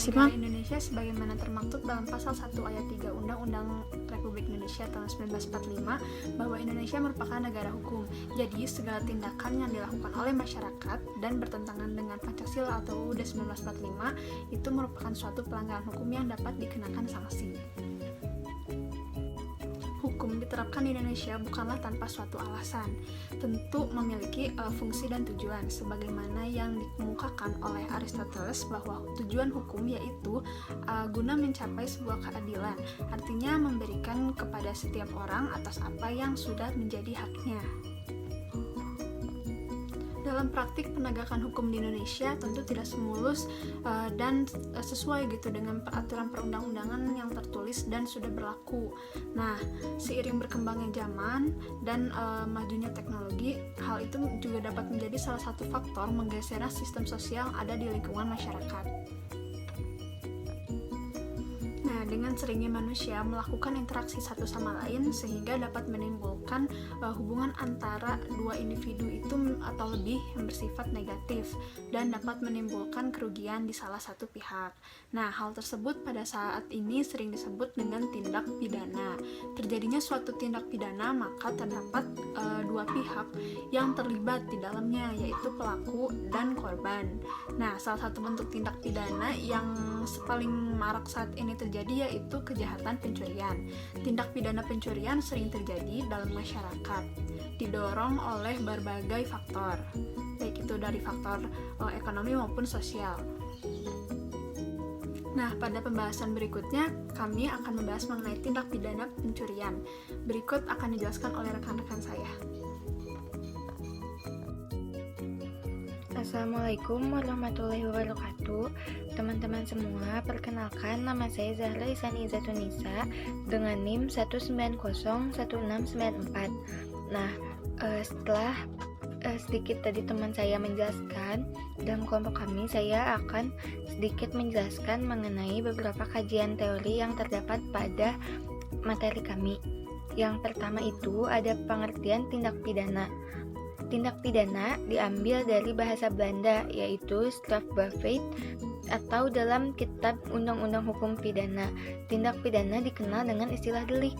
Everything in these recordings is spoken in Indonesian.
Negara Indonesia sebagaimana termaktub dalam pasal 1 ayat 3 Undang-Undang Republik Indonesia tahun 1945 bahwa Indonesia merupakan negara hukum. Jadi segala tindakan yang dilakukan oleh masyarakat dan bertentangan dengan Pancasila atau UUD 1945 itu merupakan suatu pelanggaran hukum yang dapat dikenakan sanksi. Hukum diterapkan di Indonesia bukanlah tanpa suatu alasan, tentu memiliki fungsi dan tujuan, sebagaimana yang dikemukakan oleh Aristoteles bahwa tujuan hukum yaitu guna mencapai sebuah keadilan, artinya memberikan kepada setiap orang atas apa yang sudah menjadi haknya. Dalam praktik penegakan hukum di Indonesia tentu tidak semulus dan sesuai gitu dengan peraturan perundang-undangan yang tertulis dan sudah berlaku. Nah, seiring berkembangnya zaman dan majunya teknologi, hal itu juga dapat menjadi salah satu faktor menggesernya sistem sosial ada di lingkungan masyarakat. Nah, dengan seringnya manusia melakukan interaksi satu sama lain sehingga dapat menimbulkan hubungan antara dua individu itu atau lebih yang bersifat negatif dan dapat menimbulkan kerugian di salah satu pihak. Nah, hal tersebut pada saat ini sering disebut dengan tindak pidana. Terjadinya suatu tindak pidana maka terdapat dua pihak yang terlibat di dalamnya, yaitu pelaku dan korban. Nah, salah satu bentuk tindak pidana yang paling marak saat ini terjadi yaitu kejahatan pencurian. Tindak pidana pencurian sering terjadi dalam masyarakat, didorong oleh berbagai faktor, baik itu dari faktor ekonomi maupun sosial. Nah, pada pembahasan berikutnya, kami akan membahas mengenai tindak pidana pencurian. Berikut akan dijelaskan oleh rekan-rekan saya. Assalamualaikum warahmatullahi wabarakatuh. Teman-teman semua, perkenalkan nama saya Zahra Isani Zatunisa dengan NIM 1901694. Nah, setelah sedikit tadi teman saya menjelaskan, dalam kelompok kami saya akan sedikit menjelaskan mengenai beberapa kajian teori yang terdapat pada materi kami. Yang pertama itu ada pengertian tindak pidana. Tindak pidana diambil dari bahasa Belanda yaitu strafbaarheid atau dalam kitab Undang-Undang Hukum Pidana. Tindak pidana dikenal dengan istilah delik.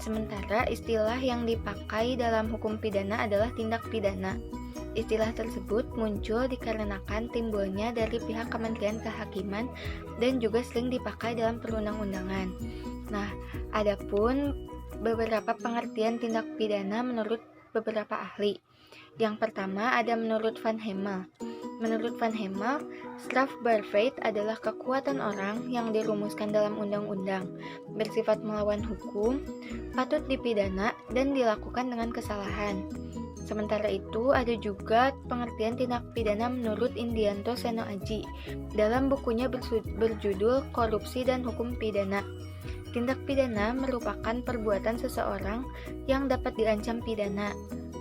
Sementara istilah yang dipakai dalam hukum pidana adalah tindak pidana. Istilah tersebut muncul dikarenakan timbulnya dari pihak Kementerian Kehakiman dan juga sering dipakai dalam perundang-undangan. Nah, adapun beberapa pengertian tindak pidana menurut beberapa ahli. Yang pertama ada menurut Van Hemel. Menurut Van Hemel, strafbaarheid adalah kekuatan orang yang dirumuskan dalam undang-undang, bersifat melawan hukum, patut dipidana, dan dilakukan dengan kesalahan. Sementara itu, ada juga pengertian tindak pidana menurut Indianto Seno Aji dalam bukunya berjudul Korupsi dan Hukum Pidana. Tindak pidana merupakan perbuatan seseorang yang dapat diancam pidana.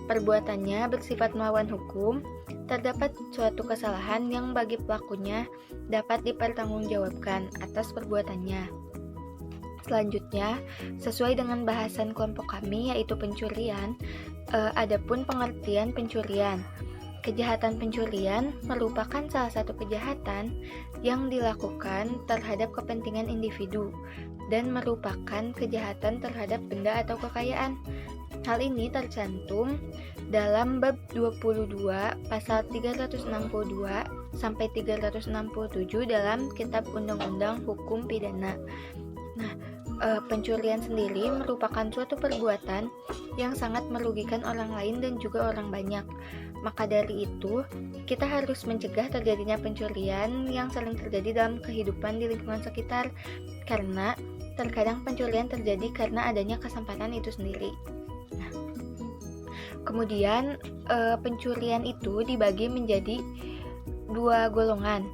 Perbuatannya bersifat melawan hukum, terdapat suatu kesalahan yang bagi pelakunya dapat dipertanggungjawabkan atas perbuatannya. Selanjutnya, sesuai dengan bahasan kelompok kami yaitu pencurian, adapun pengertian pencurian. Kejahatan pencurian merupakan salah satu kejahatan yang dilakukan terhadap kepentingan individu dan merupakan kejahatan terhadap benda atau kekayaan. Hal ini tercantum dalam bab 22 pasal 362 sampai 367 dalam Kitab Undang-Undang Hukum Pidana. Nah, pencurian sendiri merupakan suatu perbuatan yang sangat merugikan orang lain dan juga orang banyak. Maka dari itu, kita harus mencegah terjadinya pencurian yang sering terjadi dalam kehidupan di lingkungan sekitar, karena terkadang pencurian terjadi karena adanya kesempatan itu sendiri. Nah, kemudian pencurian itu dibagi menjadi dua golongan.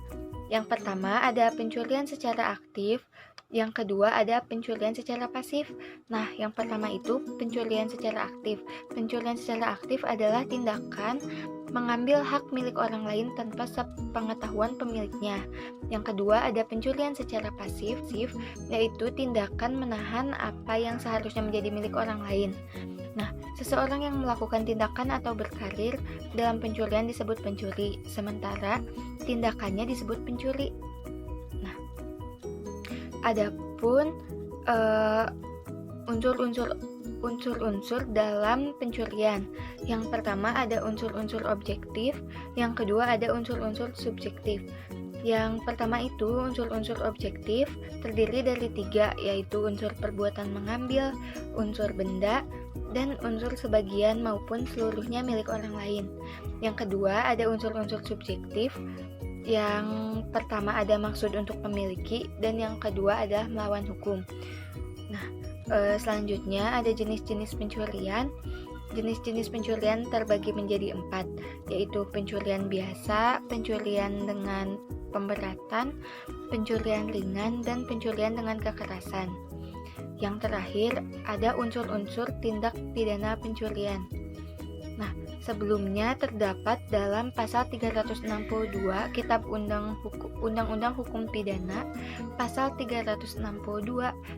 Yang pertama ada pencurian secara aktif, yang kedua ada pencurian secara pasif. Nah, yang pertama itu pencurian secara aktif. Pencurian secara aktif adalah tindakan mengambil hak milik orang lain tanpa sepengetahuan pemiliknya. Yang kedua ada pencurian secara pasif, yaitu tindakan menahan apa yang seharusnya menjadi milik orang lain. Nah, seseorang yang melakukan tindakan atau berkarir dalam pencurian disebut pencuri, sementara tindakannya disebut pencuri. Nah, Adapun unsur-unsur dalam pencurian. Yang pertama ada unsur-unsur objektif, yang kedua ada unsur-unsur subjektif. Yang pertama itu unsur-unsur objektif terdiri dari 3, yaitu unsur perbuatan mengambil, unsur benda, dan unsur sebagian maupun seluruhnya milik orang lain. Yang kedua ada unsur-unsur subjektif. Yang pertama ada maksud untuk memiliki, dan yang kedua adalah melawan hukum. Nah, selanjutnya ada jenis-jenis pencurian. Jenis-jenis pencurian terbagi menjadi 4, yaitu pencurian biasa, pencurian dengan pemberatan, pencurian ringan, dan pencurian dengan kekerasan. Yang terakhir ada unsur-unsur tindak pidana pencurian. Nah, sebelumnya terdapat dalam pasal 362 Kitab Undang-Undang Hukum Pidana, pasal 362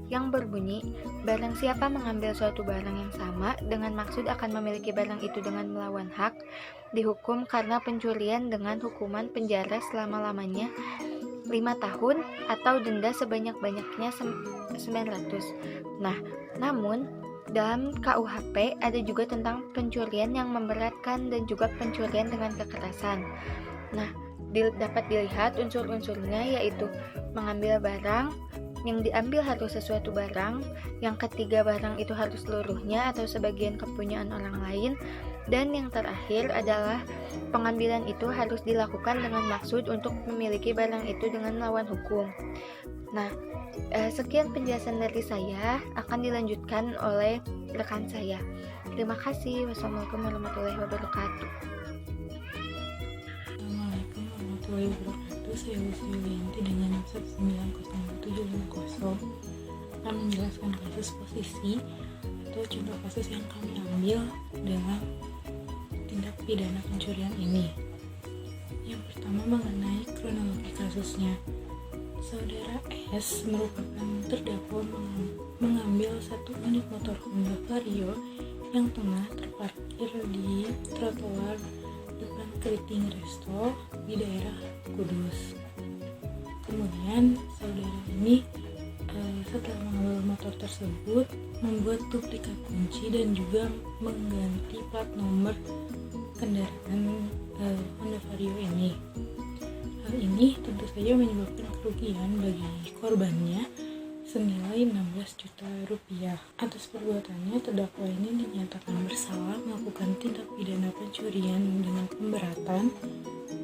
yang berbunyi, barang siapa mengambil suatu barang yang sama dengan maksud akan memiliki barang itu dengan melawan hak, dihukum karena pencurian dengan hukuman penjara selama-lamanya 5 tahun atau denda sebanyak-banyaknya 900. Nah, namun dalam KUHP ada juga tentang pencurian yang memberatkan dan juga pencurian dengan kekerasan. Nah, dapat dilihat unsur-unsurnya, yaitu mengambil barang, yang diambil harus sesuatu barang, yang ketiga barang itu harus seluruhnya atau sebagian kepunyaan orang lain, dan yang terakhir adalah pengambilan itu harus dilakukan dengan maksud untuk memiliki barang itu dengan melawan hukum. Nah, sekian penjelasan dari saya, akan dilanjutkan oleh rekan saya. Terima kasih. Wassalamualaikum warahmatullahi wabarakatuh. Assalamualaikum warahmatullahi wabarakatuh. Saya Lucy Yulianti dengan NIM 1900750 akan menjelaskan kasus posisi atau contoh kasus yang kami ambil dalam tindak pidana pencurian ini. Yang pertama mengenai kronologi kasusnya. Saudara S merupakan terdakwa mengambil satu unit motor Honda Vario yang tengah terparkir di trotoar depan Keriting Resto di daerah Kudus. Kemudian saudara ini setelah mengambil motor tersebut membuat duplikat kunci dan juga mengganti plat nomor kendaraan Honda Vario ini. Hal ini tentu saja menyebabkan kerugian bagi korbannya senilai 16 juta rupiah. Atas perbuatannya, terdakwa ini dinyatakan bersalah melakukan tindak pidana pencurian dengan pemberatan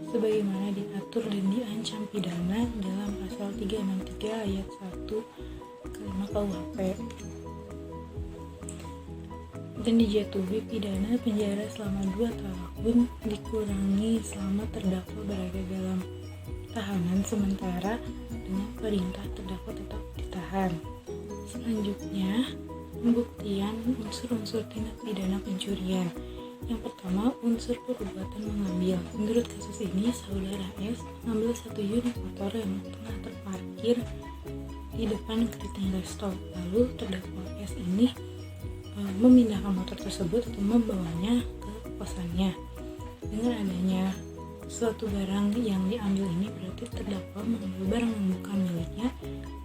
sebagaimana diatur dan diancam pidana dalam pasal 363 ayat 1 ke 5 KUHP, dan dijatuhi pidana penjara selama 2 tahun dikurangi selama terdakwa berada dalam tahanan sementara dengan perintah terdakwa tetap ditahan. Selanjutnya, pembuktian unsur-unsur tindak pidana pencurian. Yang pertama, unsur perbuatan mengambil. Menurut kasus ini, saudara S mengambil satu unit motor yang tengah terparkir di depan Keriting Resto. Lalu terdakwa S ini memindahkan motor tersebut atau membawanya ke kosannya. Dengan adanya suatu barang yang diambil ini berarti terdakwa mengambil barang yang bukan miliknya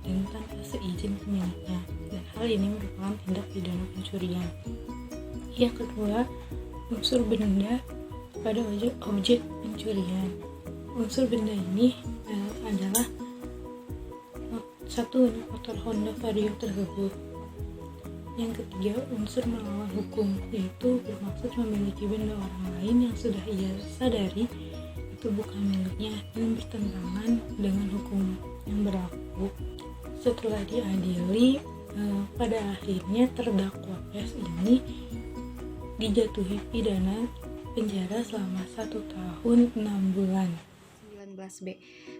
dan tanpa seizin pemiliknya, dan hal ini merupakan tindak pidana pencurian. Yang kedua, unsur benda pada objek pencurian. Unsur benda ini adalah satu unit motor Honda Vario tersebut. Yang ketiga, unsur melawan hukum, yaitu bermaksud memiliki benda orang lain yang sudah ia sadari itu bukan miliknya dan bertentangan dengan hukum yang berlaku. Setelah diadili, pada akhirnya terdakwa S ini dijatuhi pidana penjara selama 1 tahun 6 bulan. 19B.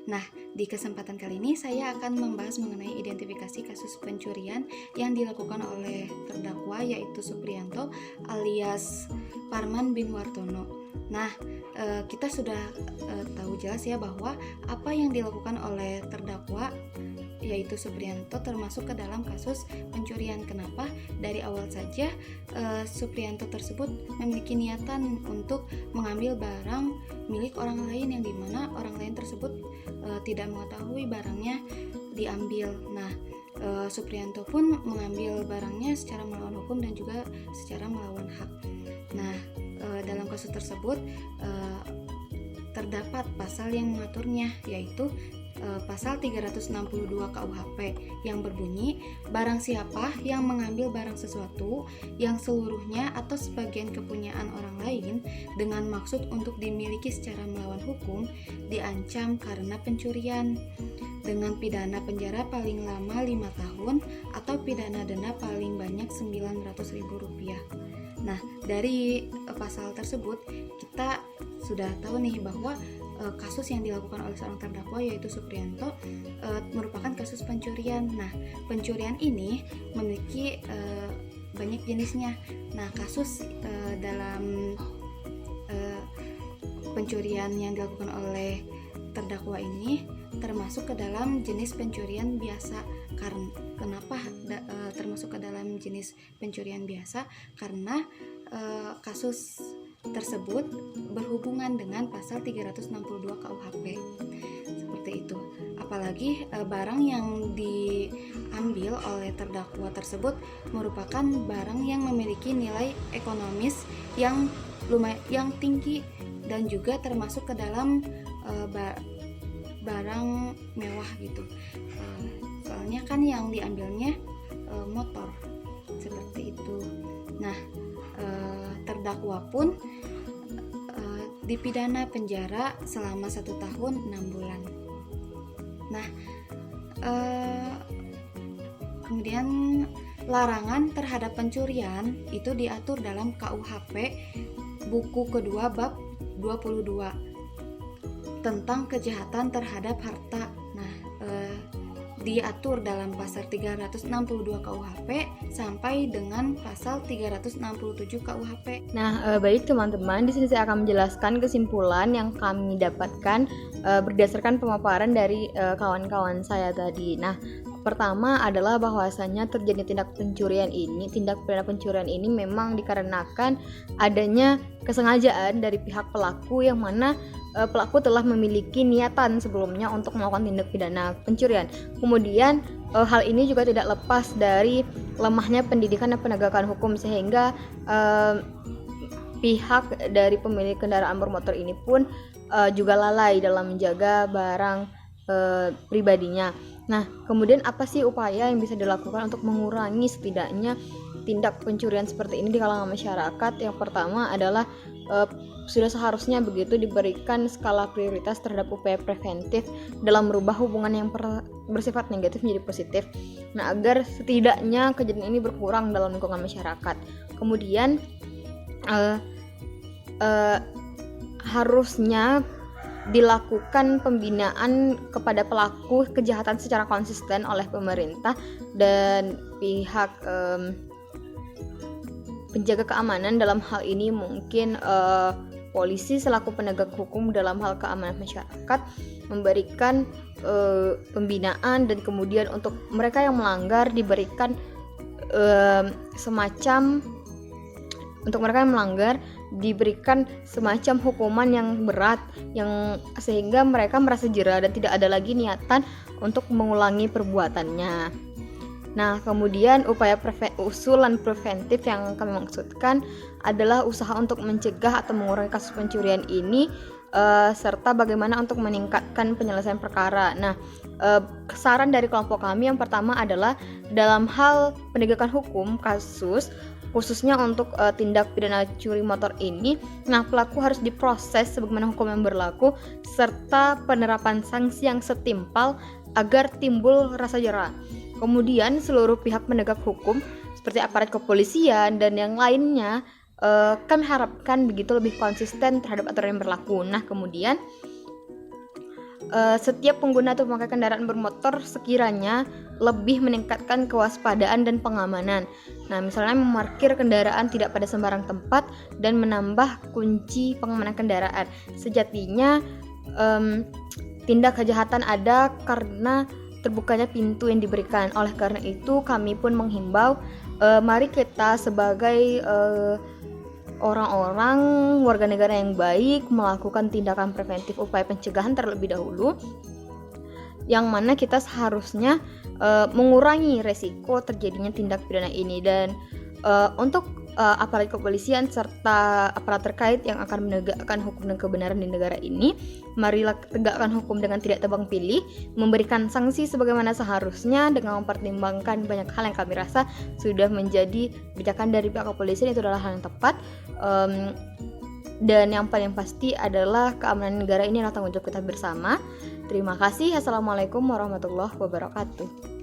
Nah, di kesempatan kali ini saya akan membahas mengenai identifikasi kasus pencurian yang dilakukan oleh terdakwa, yaitu Supriyanto alias Parman bin Wartono. Nah, kita sudah tahu jelas ya bahwa apa yang dilakukan oleh terdakwa yaitu Supriyanto termasuk ke dalam kasus pencurian. Kenapa? Dari awal saja Supriyanto tersebut memiliki niatan untuk mengambil barang milik orang lain yang dimana orang lain tersebut tidak mengetahui barangnya diambil. Nah, Supriyanto pun mengambil barangnya secara melawan hukum dan juga secara melawan hak. Nah, dalam kasus tersebut terdapat pasal yang mengaturnya, yaitu pasal 362 KUHP yang berbunyi, barang siapa yang mengambil barang sesuatu yang seluruhnya atau sebagian kepunyaan orang lain dengan maksud untuk dimiliki secara melawan hukum diancam karena pencurian dengan pidana penjara paling lama 5 tahun atau pidana denda paling banyak Rp900.000. Nah, dari pasal tersebut kita sudah tahu nih bahwa kasus yang dilakukan oleh seorang terdakwa yaitu Supriyanto merupakan kasus pencurian. Nah, pencurian ini memiliki banyak jenisnya. Nah, kasus dalam pencurian yang dilakukan oleh terdakwa ini termasuk ke dalam jenis pencurian biasa. Kenapa termasuk ke dalam jenis pencurian biasa? Karena kasus tersebut berhubungan dengan pasal 362 KUHP. Seperti itu. Apalagi barang yang diambil oleh terdakwa tersebut merupakan barang yang memiliki nilai ekonomis yang tinggi dan juga termasuk ke dalam barang mewah gitu. Soalnya kan yang diambilnya motor seperti itu. Nah, terdakwa pun dipidana penjara selama 1 tahun 6 bulan. Nah, kemudian larangan terhadap pencurian itu diatur dalam KUHP buku kedua bab 22 tentang kejahatan terhadap harta. Nah, diatur dalam pasal 362 KUHP sampai dengan pasal 367 KUHP. Nah, baik teman-teman, di sini saya akan menjelaskan kesimpulan yang kami dapatkan berdasarkan pemaparan dari kawan-kawan saya tadi. Nah, pertama adalah bahwasanya terjadi tindak pidana pencurian ini memang dikarenakan adanya kesengajaan dari pihak pelaku yang mana pelaku telah memiliki niatan sebelumnya untuk melakukan tindak pidana pencurian. Kemudian hal ini juga tidak lepas dari lemahnya pendidikan dan penegakan hukum sehingga pihak dari pemilik kendaraan bermotor ini pun juga lalai dalam menjaga barang pribadinya. Nah, kemudian apa sih upaya yang bisa dilakukan untuk mengurangi setidaknya tindak pencurian seperti ini di kalangan masyarakat? Yang pertama adalah sudah seharusnya begitu diberikan skala prioritas terhadap upaya preventif dalam merubah hubungan yang bersifat negatif menjadi positif. Nah, agar setidaknya kejadian ini berkurang dalam lingkungan masyarakat. Kemudian harusnya dilakukan pembinaan kepada pelaku kejahatan secara konsisten oleh pemerintah dan pihak penjaga keamanan. Dalam hal ini mungkin polisi selaku penegak hukum dalam hal keamanan masyarakat memberikan pembinaan, dan kemudian untuk mereka yang melanggar diberikan diberikan semacam hukuman yang berat yang sehingga mereka merasa jera dan tidak ada lagi niatan untuk mengulangi perbuatannya. Nah, kemudian usulan preventif yang kami maksudkan adalah usaha untuk mencegah atau mengurangi kasus pencurian ini serta bagaimana untuk meningkatkan penyelesaian perkara. Nah, saran dari kelompok kami yang pertama adalah dalam hal penegakan hukum kasus khususnya untuk tindak pidana curi motor ini, nah pelaku harus diproses sebagaimana hukum yang berlaku serta penerapan sanksi yang setimpal agar timbul rasa jera. Kemudian seluruh pihak penegak hukum seperti aparat kepolisian dan yang lainnya kami harapkan begitu lebih konsisten terhadap aturan yang berlaku. Nah, kemudian setiap pengguna atau pemakai kendaraan bermotor sekiranya lebih meningkatkan kewaspadaan dan pengamanan. Nah, misalnya memarkir kendaraan tidak pada sembarang tempat dan menambah kunci pengamanan kendaraan. Sejatinya tindak kejahatan ada karena terbukanya pintu yang diberikan. Oleh karena itu kami pun menghimbau mari kita sebagai orang-orang warga negara yang baik melakukan tindakan preventif upaya pencegahan terlebih dahulu yang mana kita seharusnya mengurangi resiko terjadinya tindak pidana ini. Dan untuk aparat kepolisian serta aparat terkait yang akan menegakkan hukum dan kebenaran di negara ini, marilah tegakkan hukum dengan tidak tebang pilih, memberikan sanksi sebagaimana seharusnya dengan mempertimbangkan banyak hal yang kami rasa sudah menjadi kebijakan dari pihak kepolisian. Itu adalah hal yang tepat. Dan yang paling pasti adalah keamanan negara ini adalah tanggung jawab kita bersama. Terima kasih. Assalamualaikum warahmatullahi wabarakatuh.